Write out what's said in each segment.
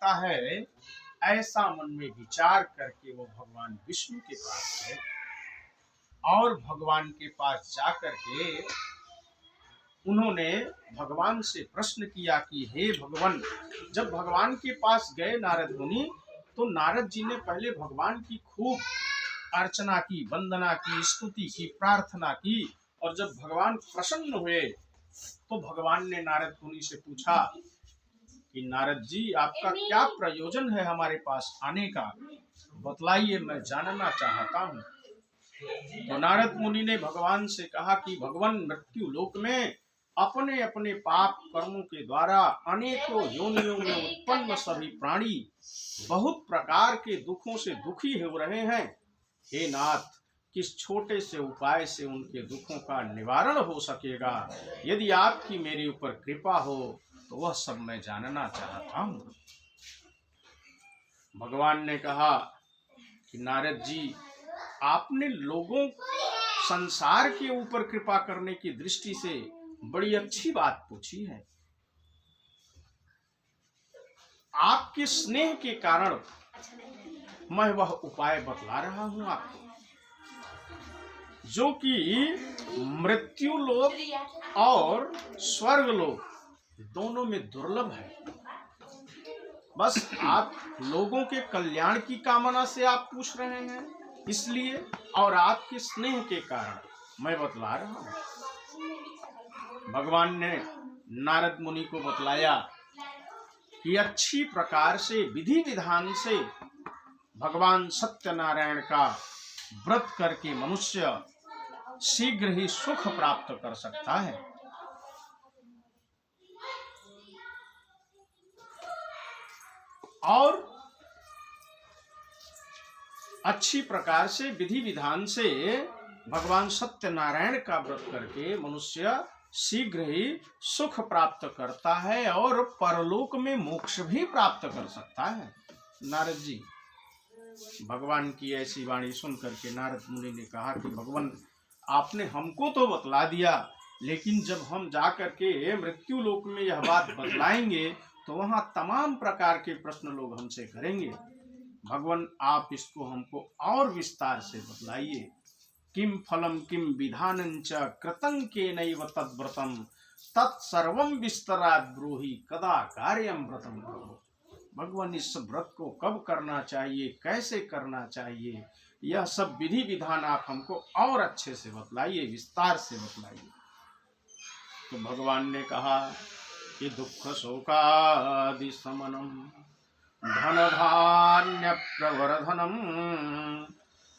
लगता है, ऐसा मन में विचार करके वो भगवान विष्णु के पास गए और भगवान के पास जाकर के उन्होंने भगवान से प्रश्न किया कि हे भगवान, जब भगवान के पास गए नारद मुनि, तो नारद जी ने पहले भगवान की खूब अर्चना की, वंदना की, स्तुति की, प्रार्थना की, और जब भगवान प्रसन्न हुए तो भगवान ने नारद मुनि से पूछा कि नारद जी, आपका क्या प्रयोजन है हमारे पास आने का, बतलाइए, मैं जानना चाहता हूँ। तो नारद मुनि ने भगवान से कहा कि भगवान, मृत्यु लोक में अपने अपने पाप कर्मों के द्वारा अनेकों योनियों में उत्पन्न सभी प्राणी बहुत प्रकार के दुखों से दुखी हो रहे हैं। हे नाथ, किस छोटे से उपाय से उनके दुखों का निवारण हो सकेगा? यदि आपकी मेरे ऊपर कृपा हो तो वह सब मैं जानना चाहता हूँ। भगवान ने कहा कि नारद जी, आपने लोगों संसार के ऊपर कृपा करने की दृष्टि से बड़ी अच्छी बात पूछी है। आपके स्नेह के कारण मैं वह उपाय बतला रहा हूं आपको, जो कि मृत्यु लोक और स्वर्ग लोक दोनों में दुर्लभ है। बस आप लोगों के कल्याण की कामना से आप पूछ रहे हैं, इसलिए, और आपके स्नेह के कारण मैं बतला रहा हूं। भगवान ने नारद मुनि को बतलाया कि अच्छी प्रकार से विधि विधान से भगवान सत्यनारायण का व्रत करके मनुष्य शीघ्र ही सुख प्राप्त कर सकता है। और अच्छी प्रकार से विधि विधान से भगवान सत्यनारायण का व्रत करके मनुष्य शीघ्र ही सुख प्राप्त करता है और परलोक में मोक्ष भी प्राप्त कर सकता है। नारद जी, भगवान की ऐसी वाणी सुन करके नारद मुनि ने कहा कि भगवान, आपने हमको तो बतला दिया, लेकिन जब हम जा करके मृत्यु लोक में यह बात बतलाएंगे तो वहां तमाम प्रकार के प्रश्न लोग हमसे करेंगे। भगवान, आप इसको हमको और विस्तार से बतलाइए। किम फलम किम विधानं च कृतं केनैव तद्व्रतं तत्सर्वं विस्तरात् ब्रूहि कदा कार्यं व्रतं प्रभो। भगवान, इस व्रत को कब करना चाहिए, कैसे करना चाहिए, यह सब विधि विधान आप हमको और अच्छे से बतलाइए, विस्तार से बतलाइए। तो भगवान ने कहा कि दुख शोकादि शमनम धन धान्य प्रवर्धनम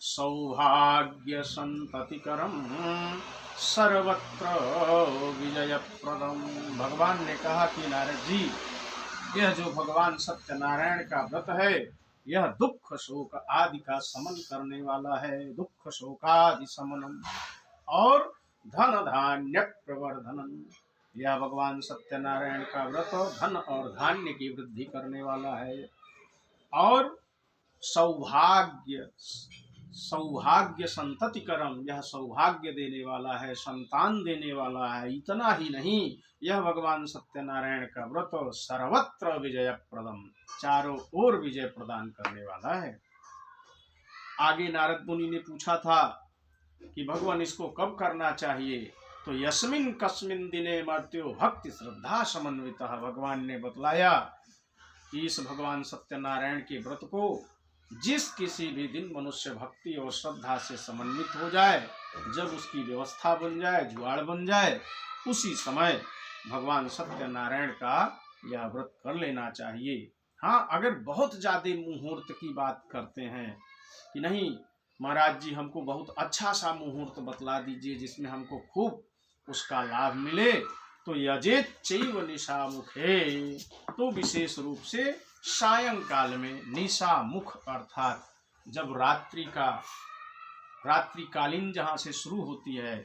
सौभाग्य संततिकरम सर्वत्र विजयप्रदम। भगवान ने कहा कि नारद जी, यह जो भगवान सत्यनारायण का व्रत है, यह दुख शोक आदि का समन करने वाला है। दुख शोकादि समनम और धन धान्य प्रवर्धनम, यह भगवान सत्यनारायण का व्रत धन और धान्य की वृद्धि करने वाला है। और सौभाग्य संततिकरम, यह सौभाग्य देने वाला है, संतान देने वाला है। इतना ही नहीं, यह भगवान सत्यनारायण का व्रत सर्वत्र विजय प्रदम, चारों ओर विजय प्रदान करने वाला है। आगे नारद मुनि ने पूछा था कि भगवान, इसको कब करना चाहिए? तो यस्मिन कस्मिन दिने मर्त्यो भक्ति श्रद्धा समन्वितः, भगवान ने बतलाया कि इस भगवान सत्यनारायण के व्रत को जिस किसी भी दिन मनुष्य भक्ति और श्रद्धा से समन्वित हो जाए, जब उसकी व्यवस्था बन जाए, जुगाड़ बन जाए, उसी समय भगवान सत्यनारायण का यह व्रत कर लेना चाहिए। हाँ, अगर बहुत ज्यादा मुहूर्त की बात करते हैं कि नहीं महाराज जी, हमको बहुत अच्छा सा मुहूर्त बतला दीजिए जिसमें हमको खूब उसका लाभ मिले, तो यजेत चैव निशा मुखे, तो विशेष रूप से सायंकाल में निशा मुख अर्थात जब रात्रिकालीन जहाँ से शुरू होती है,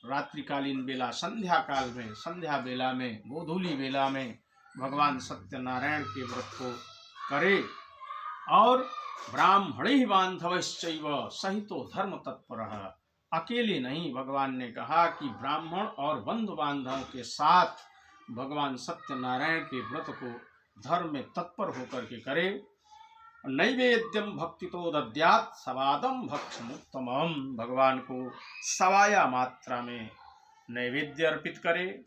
रात्रिकालीन बेला, संध्या काल में, संध्या बेला में, गोधूली बेला में भगवान सत्यनारायण के व्रत को करे। और ब्राह्मणे बांधवश्चैव सहितो धर्म तत्परः, अकेले नहीं, भगवान ने कहा कि ब्राह्मण और बंधु बांधवों के साथ भगवान सत्यनारायण के व्रत को धर्म में तत्पर होकर के करे। नैवेद्यम भक्ति तो दद्यात सवादम भक्षमुत्तमम, भगवान को सवाया मात्रा में नैवेद्य अर्पित करे।